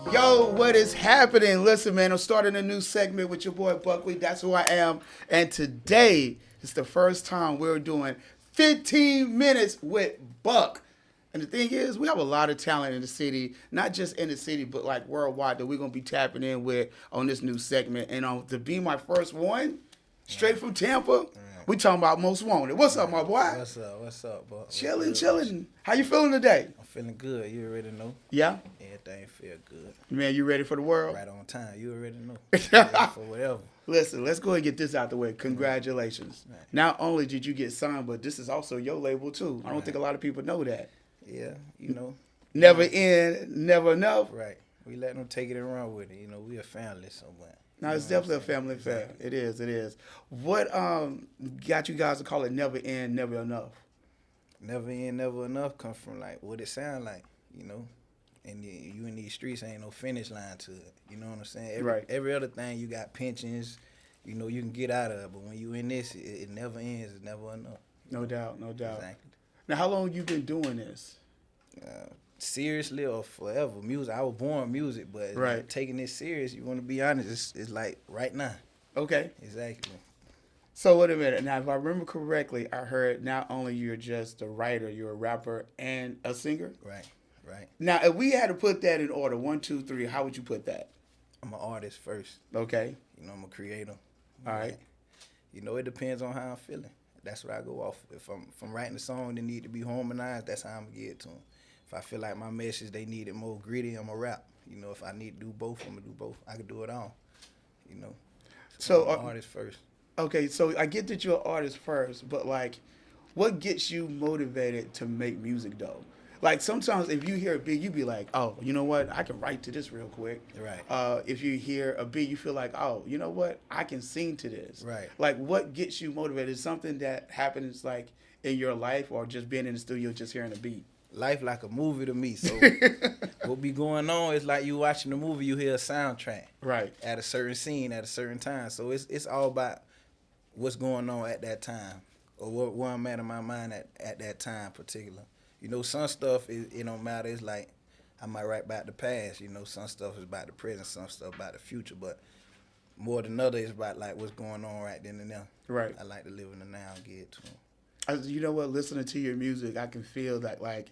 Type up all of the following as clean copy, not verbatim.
Yo, what is happening? Listen, man, I'm starting a new segment with your boy Buckwheat. That's who I am. And today is the first time we're doing 15 minutes with Buck. And the thing is, we have a lot of talent in the city, not just in the city, but like worldwide that we're going to be tapping in with on this new segment. And to be my first one, straight from Tampa, we talking about Most Wanted. What's up, my boy? What's up? What's up, Buck? Chilling. How you feeling today? I'm feeling good. You already know. Yeah? Everything feel good. Man, you ready for the world? Right on time. You already know. Ready for whatever. Listen, let's go ahead and get this out the way. Congratulations. Right. Not only did you get signed, but this is also your label too. I don't think a lot of people know that. Yeah, you know. Never end, never enough. Right. We let them take it and run with it. You know, we a family somewhere. No, it's definitely a family affair. It is. What got you guys to call it never end, never enough? Never end, never enough come from like what it sound like, you know. And you in these streets ain't no finish line to it. You know what I'm saying? Every other thing you got pensions, you know, you can get out of. But when you in this, it never ends. It's never enough. No doubt. Exactly. Now, how long you been doing this? Seriously or forever. Music. I was born music, but like taking this serious, you want to be honest, it's like right now. Okay. Exactly. So wait a minute. Now, if I remember correctly, I heard not only you're just a writer, you're a rapper and a singer. Right. Now, if we had to put that in order, 1, 2, 3, how would you put that? I'm an artist first. Okay. You know, I'm a creator. All right. You know, it depends on how I'm feeling. That's what I go off. If I'm writing a song that need to be harmonized, that's how I'm gonna get it to them. If I feel like my message, they need it more gritty, I'm gonna rap. You know, if I need to do both, I'm gonna do both. I can do it all. You know. So I'm an artist first. Okay, so I get that you're an artist first, but like, what gets you motivated to make music though? Like sometimes if you hear a beat, you be like, oh, you know what? I can write to this real quick. Right. If you hear a beat, you feel like, oh, you know what? I can sing to this. Right. Like what gets you motivated? Is something that happens like in your life or just being in the studio, just hearing a beat? Life like a movie to me. So what be going on is like you watching the movie, you hear a soundtrack. Right. At a certain scene, at a certain time. So it's all about what's going on at that time. Or where I'm at in my mind at that time particular. You know, some stuff, it don't matter. It's like, I might write about the past. You know, some stuff is about the present, some stuff about the future. But more than other, it's about, like, what's going on right then and there. Right. I like to live in the now and get it to them. You know what? Listening to your music, I can feel that, like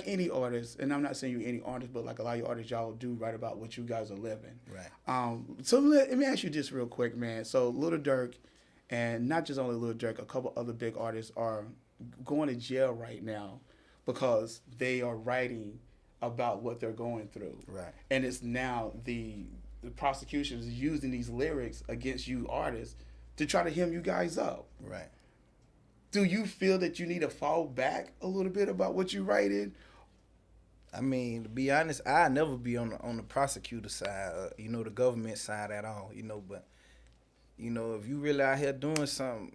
any artist, and I'm not saying you any artist, but like a lot of your artists, y'all do write about what you guys are living. Right. So let me ask you this real quick, man. So Lil Durk, and not just only Lil Durk, a couple other big artists are going to jail right now because they are writing about what they're going through. Right. And it's now the prosecution is using these lyrics against you artists to try to hem you guys up. Right. Do you feel that you need to fall back a little bit about what you writing? I mean, to be honest, I never be on the prosecutor side, you know, the government side at all, you know, but, you know, if you really out here doing something,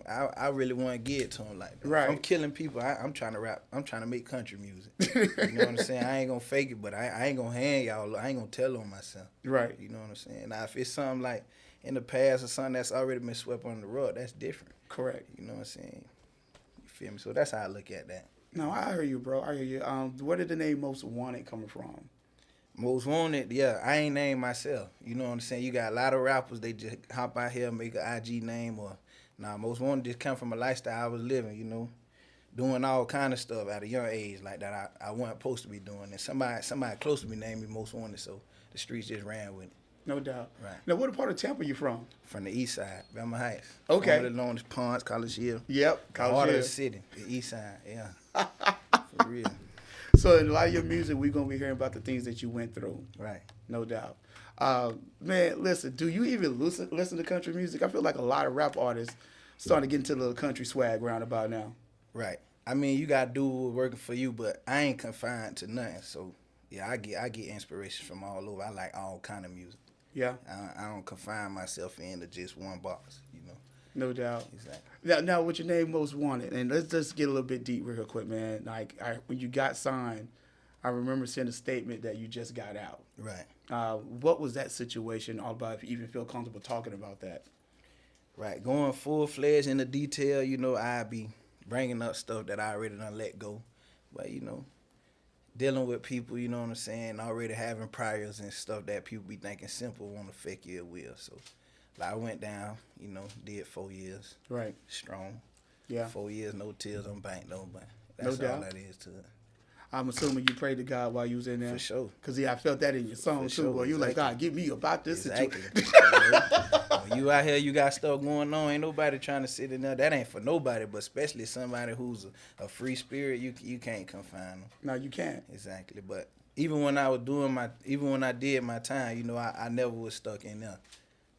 I really want to get it to them like that. Right. If I'm killing people, I'm trying to rap. I'm trying to make country music. You know what I'm saying? I ain't going to fake it, but I ain't going to hang y'all. I ain't going to tell on myself. Right. You know what I'm saying? Now, if it's something like in the past or something that's already been swept under the rug, that's different. Correct. You know what I'm saying? You feel me? So that's how I look at that. No, I hear you, bro. I hear you. Where did the name Most Wanted coming from? Most Wanted, yeah, I ain't named myself. You know what I'm saying? You got a lot of rappers, they just hop out here and make an IG name or, Most Wanted just come from a lifestyle I was living, you know, doing all kind of stuff at a young age like that I wasn't supposed to be doing. And somebody close to me named me Most Wanted, so the streets just ran with it. No doubt. Right. Now, what part of Tampa you from? From the east side, Belmont Heights. Okay. Formerly known as Ponce, College Hill. Yep, The heart of the city, the east side, yeah. For real. So in a lot of your music, we're going to be hearing about the things that you went through. Right. No doubt. Man, listen, do you even listen to country music? I feel like a lot of rap artists starting to get into the little country swag roundabout now. Right. I mean, you got to do what's working for you, but I ain't confined to nothing. So, yeah, I get inspiration from all over. I like all kind of music. Yeah. I don't confine myself into just one box, you know. No doubt. Exactly. Now, what's your name Most Wanted? And let's just get a little bit deep real quick, man. Like, when you got signed, I remember seeing a statement that you just got out. Right. What was that situation all about, if you even feel comfortable talking about that? Right. Going full-fledged into detail, you know, I be bringing up stuff that I already done let go. But, you know, dealing with people, you know what I'm saying, already having priors and stuff that people be thinking simple won't affect your will. So like I went down, you know, did 4 years. Right. Strong. Yeah. 4 years, no tears on bank, no, but No that's all doubt. that is to it. I'm assuming you prayed to God while you was in there. For sure. Because, yeah, I felt that in your song, For too. sure, Boy, you like, exactly. God, get me about this Exactly. situation. When you out here, you got stuff going on. Ain't nobody trying to sit in there. That ain't for nobody, but especially somebody who's a free spirit, you can't confine them. No, you can't. Exactly. But even when I did my time, you know, I never was stuck in there.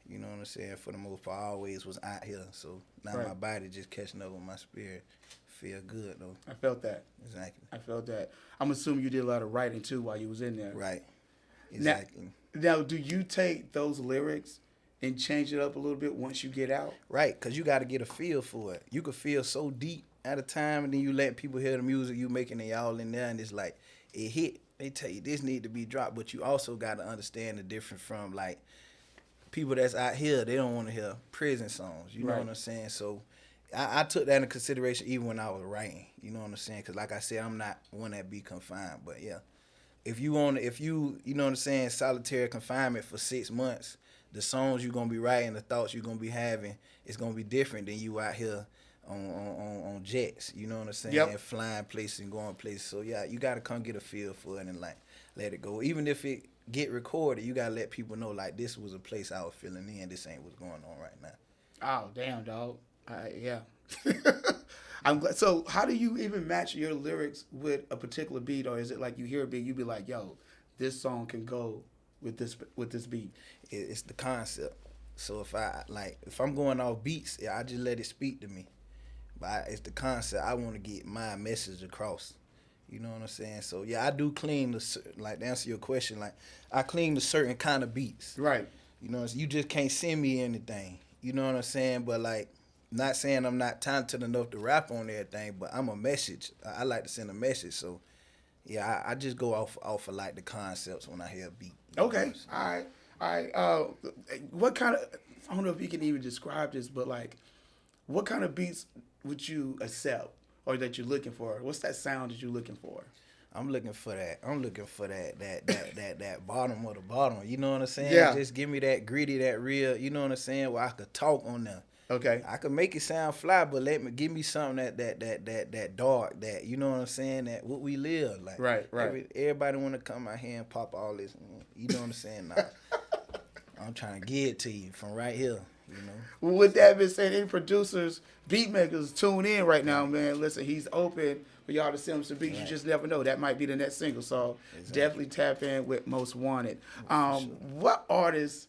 You know what I'm saying? For the most part, I always was out here. So now Right. my body just catching up with my spirit. Feel good though. I felt that. Exactly. I felt that. I'm assuming you did a lot of writing, too, while you was in there. Right. Exactly. Now, do you take those lyrics and change it up a little bit once you get out? Right, because you got to get a feel for it. You could feel so deep at a time, and then you let people hear the music you making, and y'all in there, and it's like, it hit. They tell you this need to be dropped, but you also got to understand the difference from, like, people that's out here, they don't want to hear prison songs. You know Right. what I'm saying? So I took that into consideration even when I was writing. You know what I'm saying? Because like I said, I'm not one that be confined. But, yeah, if you know what I'm saying, solitary confinement for 6 months, the songs you're going to be writing, the thoughts you're going to be having, it's going to be different than you out here on jets. You know what I'm saying? Yep. Flying places and going places. So, yeah, you got to come get a feel for it and, like, let it go. Even if it get recorded, you got to let people know, like, this was a place I was feeling in. This ain't what's going on right now. Oh, damn, dog. Yeah. I'm glad. So, how do you even match your lyrics with a particular beat, or is it like you hear a beat, you be like, "Yo, this song can go with this beat"? It's the concept. So if I'm going off beats, I just let it speak to me. But it's the concept. I want to get my message across. You know what I'm saying? So yeah, I do clean to answer your question. Like I clean to certain kind of beats. Right. You know, you just can't send me anything. You know what I'm saying? But like, not saying I'm not talented enough to rap on everything, but I'm a message. I like to send a message. So yeah, I just go off of like the concepts when I hear a beat. Okay. All right. What kind of? I don't know if you can even describe this, but like, what kind of beats would you accept, or that you're looking for? What's that sound that you're looking for? I'm looking for that. I'm looking for that bottom of the bottom. You know what I'm saying? Yeah. Just give me that gritty, that real. You know what I'm saying? Where I could talk on there. Okay. I could make it sound fly, but give me something that dark, that you know what I'm saying, that what we live like. Right. Everybody want to come out here and pop all this. You know what I'm saying? Nah, I'm trying to get it to you from right here. You know. Well, with that being said, any producers, beat makers, tune in right now, man. Listen, he's open for y'all to send him some beats. Right. You just never know. That might be the next single. So definitely tap in with Most Wanted. Sure. What artists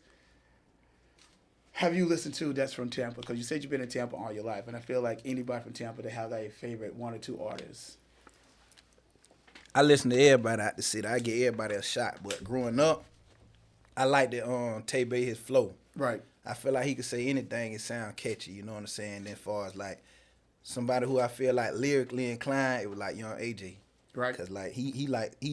have you listened to that's from Tampa? Because you said you've been in Tampa all your life, and I feel like anybody from Tampa to have a favorite 1 or 2 artists. I listen to everybody out the city. I give everybody a shot. But growing up, I liked the Tay-Bay, his flow. Right. I feel like he could say anything and sound catchy, you know what I'm saying? Then as far as like somebody who I feel like lyrically inclined, it was like Young AJ. Right. Cause like he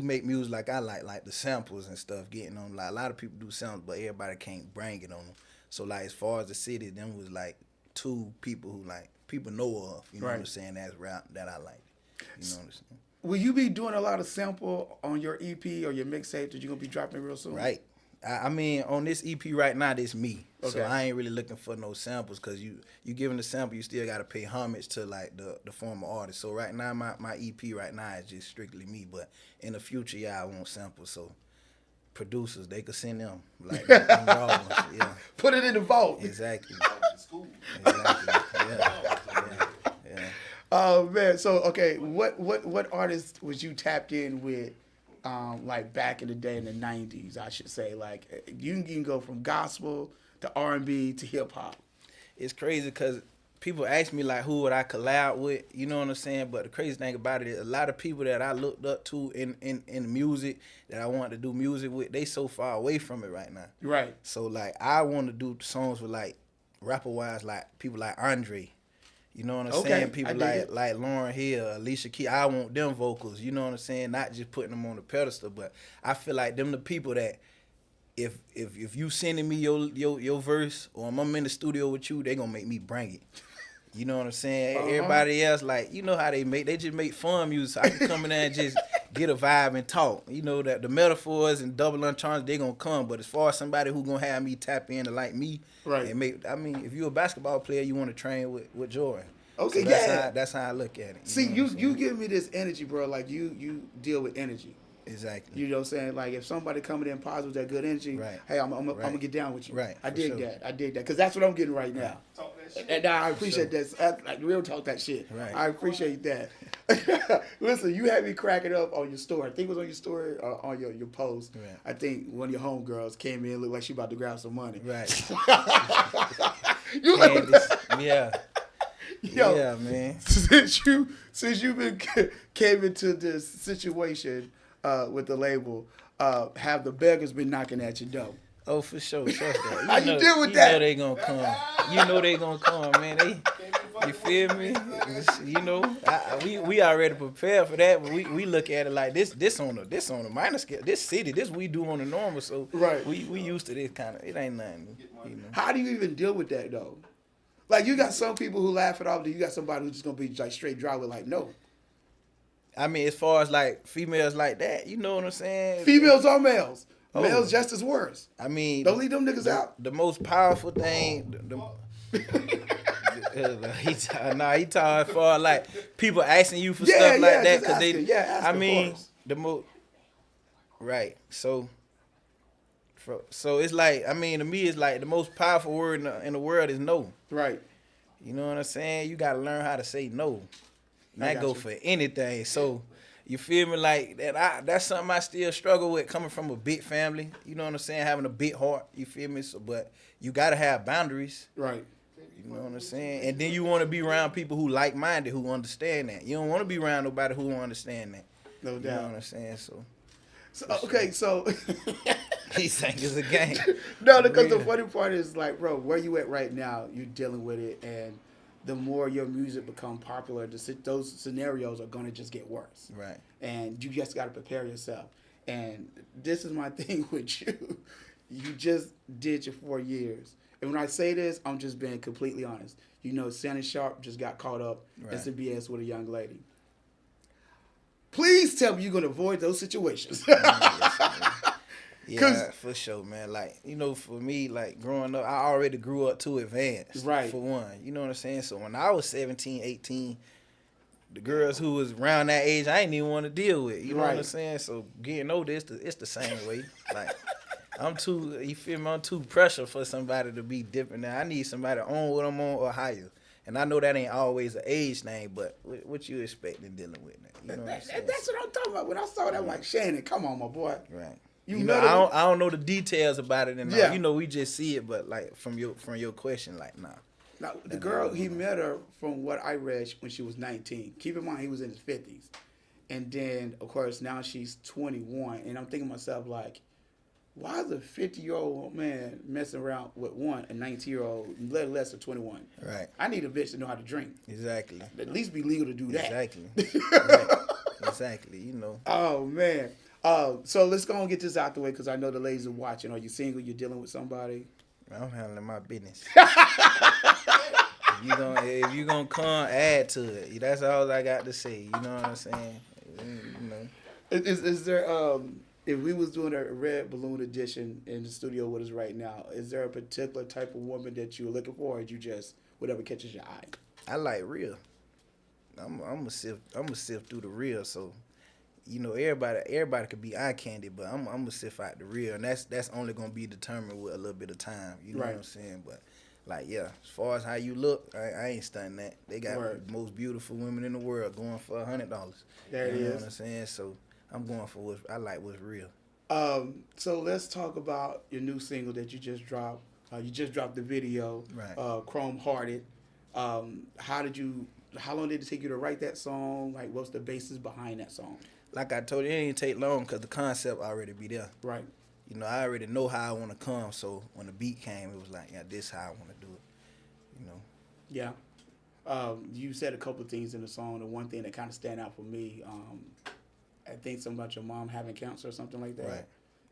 make music like I like the samples and stuff getting on. Like a lot of people do samples, but everybody can't bring it on them. So like as far as the city, them was like 2 people who like people know of, you know what I'm saying? That's rap that I like. You know what I'm saying? Will you be doing a lot of sample on your EP or your mixtape that you're gonna be dropping real soon? Right. I mean, on this EP right now, this me. Okay. So I ain't really looking for no samples, because you giving the sample, you still got to pay homage to like the former artist. So right now, my EP right now is just strictly me. But in the future, yeah, I want samples. So producers, they could send them like them raw ones. Yeah. Put it in the vault. Exactly. Exactly. Yeah. Oh man. So okay, what artist was you tapped in with? Like back in the day in the 90s, I should say. Like you can go from gospel to R&B to hip hop. It's crazy because people ask me like who would I collab with, you know what I'm saying? But the crazy thing about it is a lot of people that I looked up to in music that I wanted to do music with, they so far away from it right now. Right. So like I want to do songs with like rapper wise, like people like Andre. You know what I'm saying? People like Lauryn Hill, Alicia Keys. I want them vocals. You know what I'm saying? Not just putting them on the pedestal, but I feel like them the people that if you sending me your verse or I'm in the studio with you, they gonna make me bring it. You know what I'm saying? Everybody else, like, you know how they just make fun music. So I can come in there and just get a vibe and talk. You know that the metaphors and double entendres they gonna come, but as far as somebody who gonna have me tap in to like me, Right. and make, I mean, if you're a basketball player, you want to train with Jordan. Okay, so that's how I look at it. See, know you give me this energy, bro. Like you deal with energy. Exactly. You know what I'm saying? Like if somebody coming in positive with that good energy, Right. hey, I'm gonna get down with you. Right. I For dig sure. that. I dig that because that's what I'm getting right now. And I appreciate that. Like real talk that shit. Right. I appreciate that. Listen, you had me cracking up on your story. I think it was on your story or on your post. Right. I think one of your homegirls came in, looked like she about to grab some money. Right. You like yeah. Yo, yeah, man. Since you've been came into this situation with the label, have the beggars been knocking at your door? Oh, for sure. Trust that. How you deal with that? You know they gonna come. You know they gonna come, man. You feel me? You know, we already prepared for that, but we look at it like this on a minor scale. This city, this we do on the normal. So right. we used to this kind of. It ain't nothing. You know. How do you even deal with that though? Like you got some people who laugh it off, then you got somebody who's just gonna be like straight dry with like no. I mean, as far as like females like that, you know what I'm saying? Females or males? Oh. Males just as worse. I mean, don't leave them niggas out. The most powerful thing. He talking for like people asking you for stuff like that because they. Yeah, I mean, the most. Right. So it's like, I mean, to me, it's like the most powerful word in the world is no. Right. You know what I'm saying? You got to learn how to say no. Not go for anything. So, you feel me? Like, that's something I still struggle with coming from a big family. You know what I'm saying? Having a big heart. You feel me? So, but you got to have boundaries. Right. You know what I'm saying? And then you want to be around people who like-minded, who understand that. You don't want to be around nobody who don't understand that. No doubt. You know what I'm saying? So okay, so he think it's a game. No, because the funny part is like, bro, where you at right now, you're dealing with it, and the more your music become popular, those scenarios are gonna just get worse. Right. And you just gotta prepare yourself. And this is my thing with you. You just did your 4 years. And when I say this, I'm just being completely honest. You know, Shannon Sharp just got caught up in some BS with a young lady. Please tell me you're gonna avoid those situations. Yeah, for sure, man. Like, you know, for me, like, growing up, I already grew up too advanced. Right. For one. You know what I'm saying? So when I was 17, 18, the girls who was around that age, I didn't even want to deal with. You know what I'm saying? So getting older, it's the same way. Like, you feel me? I'm too pressure for somebody to be different. Now, I need somebody on what I'm on or higher. And I know that ain't always an age thing, but what you expecting dealing with now? You know what I'm saying? That's what I'm talking about. When I saw that, I'm like, Shannon, come on, my boy. Right. You know, I don't know the details about it, and yeah. You know, we just see it. But like from your question, like nah. Now the girl, he met her from what I read when she was 19. Keep in mind he was in his 50s, and then of course now she's 21. And I'm thinking to myself like, why is a 50-year-old man messing around with a 19-year-old, let less than 21? Right. I need a bitch to know how to drink. Exactly. At least be legal to do that. Exactly. Right. Exactly. You know. Oh man. So let's go and get this out the way because I know the ladies are watching. Are you single? You dealing with somebody? I'm handling my business. if you gonna come, add to it. That's all I got to say. You know what I'm saying? You know. Is there if we was doing a red balloon edition in the studio with us right now, is there a particular type of woman that you're looking for, or you just whatever catches your eye? I like real. I'm gonna sift through the real. So, you know, everybody could be eye candy, but I'm gonna sift out the real, and that's only gonna be determined with a little bit of time. You know what I'm saying? But like, yeah, as far as how you look, I ain't stunning that. They got the most beautiful women in the world going for $100. There it is. You know what I'm saying? So I'm going for what's real. So let's talk about your new single that you just dropped. You just dropped the video, right. Chrome Hearted. How long did it take you to write that song? Like, what's the basis behind that song? Like I told you, it didn't take long because the concept already be there. Right. You know, I already know how I want to come, so when the beat came, it was like, yeah, this is how I want to do it, you know. Yeah. You said a couple of things in the song. The one thing that kind of stand out for me, I think something about your mom having cancer or something like that. Right.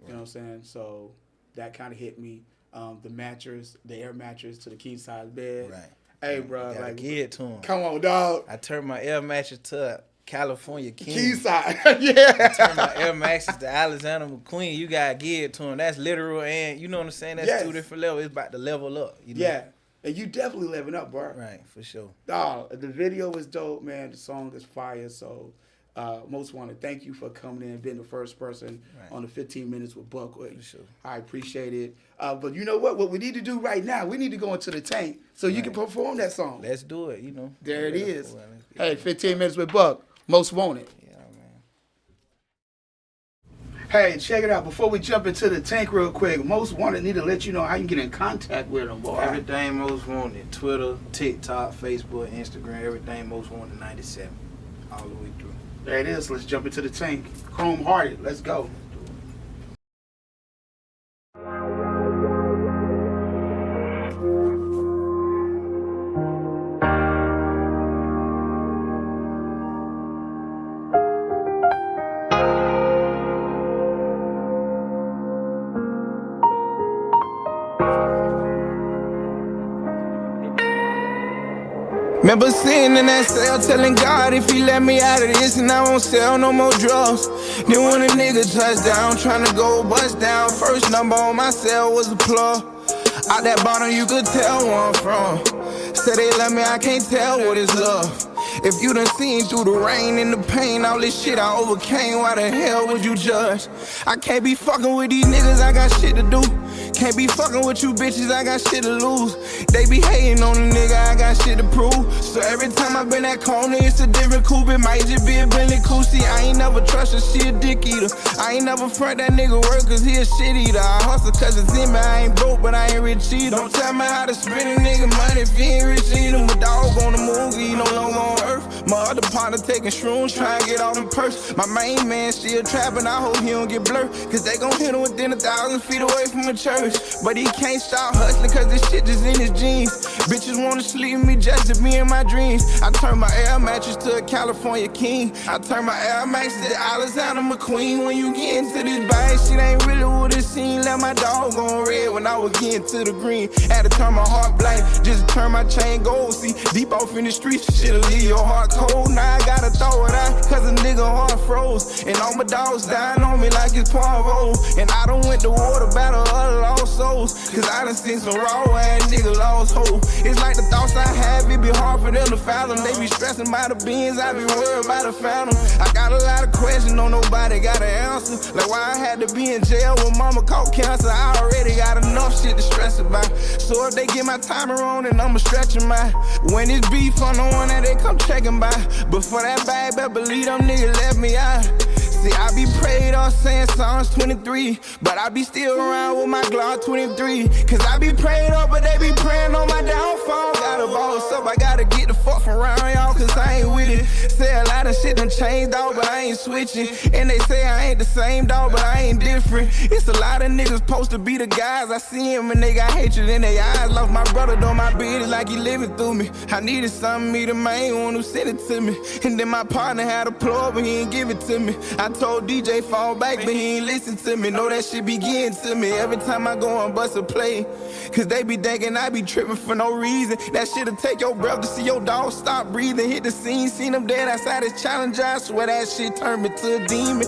You know what I'm saying? So that kind of hit me. The mattress, the air mattress to the king size bed. Right. Hey, bro, like, like, give it to him. Come on, dog. I turned my air mattress to California King. Keyside. I Yeah. turn my Air Maxes to Alexander McQueen. You gotta give it to him. That's literal, and you know what I'm saying. That's Yes. 2 different levels. It's about to level up. You know? Yeah. And you definitely living up, bro. Right, for sure. Oh, the video is dope, man. The song is fire. So, most want to thank you for coming in, being the first person on the 15 Minutes with Buck Wit. For sure. I appreciate it. But you know what? What we need to do right now, we need to go into the tank so you can perform that song. Let's do it. You know. There it is. Hey, 15 Minutes with Buck. Most wanted. Yeah, man. Hey, check it out. Before we jump into the tank real quick, Most Wanted need to let you know how you can get in contact with them, boy. Everything Most Wanted. Twitter, TikTok, Facebook, Instagram. Everything Most Wanted 97. All the way through. There it is. Let's jump into the tank. Chrome Hearted. Let's go. Remember sitting in that cell telling God if he let me out of this and I won't sell no more drugs. Then when a nigga touched down, trying to go bust down, first number on my cell was a plug. Out that bottom you could tell where I'm from. Said they love me, I can't tell what is love. If you done seen through the rain and the pain, all this shit I overcame, why the hell would you judge? I can't be fucking with these niggas, I got shit to do. Can't be fucking with you bitches, I got shit to lose. They be hating on the nigga, I got shit to prove. So every time I been that corner, it's a different coupe. It might just be a Bentley coupe. See, I ain't never trust her, she a dick eater. I ain't never front that nigga work cause he a shit eater. I hustle cause it's in me, I ain't broke but I ain't rich either. Don't tell me how to spend a nigga money if you ain't rich either. My dog on the move, he no longer on earth. My other partner taking shrooms, trying to get all them purse. My main man still trapping, I hope he don't get blurred. Cause they gon' hit him within 1,000 feet away from a church. But he can't stop hustling cause this shit just in his jeans. Bitches wanna sleep with me just to be in my dreams. I turn my Air mattress to a California King. I turn my Air Max to Alexander McQueen. When you get into this bag, shit ain't really what it seemed. Let my dog on red when I was getting to the green. Had to turn my heart blank, just turn my chain gold. See, deep off in the streets, shit'll leave your heart cold. Now I gotta throw it out, cause a nigga heart froze. And all my dogs dying on me like it's Poirot. And I done went to war to battle other lost souls. Cause I done seen some raw ass nigga lost hope. It's like the thoughts I have, it be hard for them to fathom. They be stressing by the beans, I be worried about the phantom. I got a lot of questions, no nobody got an answer. Like why I had to be in jail when mama caught cancer. I already got enough shit to stress about. So if they get my timer on, then I'ma stretch them out. When it's beef, I'm the one that they come checking by. But for that bag, better believe them niggas left me out. See, I be prayed on saying Psalms 23, but I be still around with my Glock 23. Cause I be prayed up, but they be praying on my downfall. Gotta boss up, I gotta get the fuck from around y'all, cause I ain't with it. Say a lot of shit done changed, dog, but I ain't switching. And they say I ain't the same, dog, but I ain't different. It's a lot of niggas supposed to be the guys. I see him and they got hatred in their eyes. Lost my brother doing my business like he living through me. I needed something, me the main one who sent it to me. And then my partner had a plug, but he ain't give it to me. I told DJ fall back, but he ain't listen to me. Know that shit be getting to me every time I go and bust a play. Cause they be thinking I be tripping for no reason. That shit'll take your breath to see your dog stop breathing. Hit the scene, seen them dead outside his challenger. I swear that shit turned me to a demon.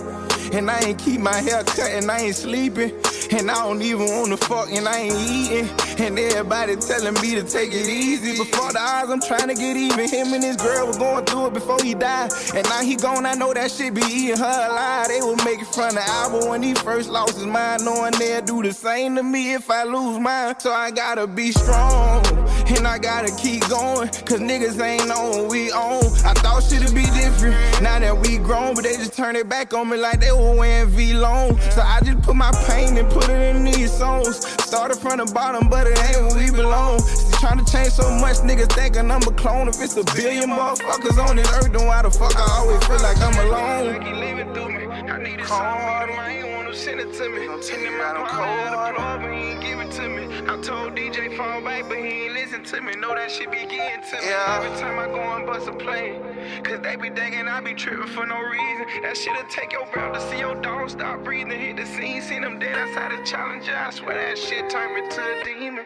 And I ain't keep my hair cut and I ain't sleeping. And I don't even wanna fuck and I ain't eating. And everybody telling me to take it easy. Before the odds, I'm trying to get even. Him and his girl was going through it before he died. And now he gone, I know that shit be eating her alive. They would make it from the album when he first lost his mind. Knowing they'll do the same to me if I lose mine. So I gotta be strong. And I gotta keep going. Cause niggas ain't on what we own. I thought shit'd be different. Now that we grown, but they just turn it back on me like they were wearing V-Long. So I just put my pain and put it in these songs. Started from the bottom, but it ain't where we belong. Still trying to change so much, niggas thinking I'm a clone. If it's a billion motherfuckers on this earth, then why the fuck I always feel like I'm alone? Like he living through me. I needed something, I ain't want to send it to me. And then my partner had a plug, but he ain't give it to me. I told DJ fall back, but he ain't listen to me. Know that shit be getting to me. Every time I go and bust a play. Cause they be thinking I be tripping for no reason. That shit'll take your breath to see your dog stop breathing. Hit the scene, seen them dead outside the challenger. I swear that shit turned me to a demon.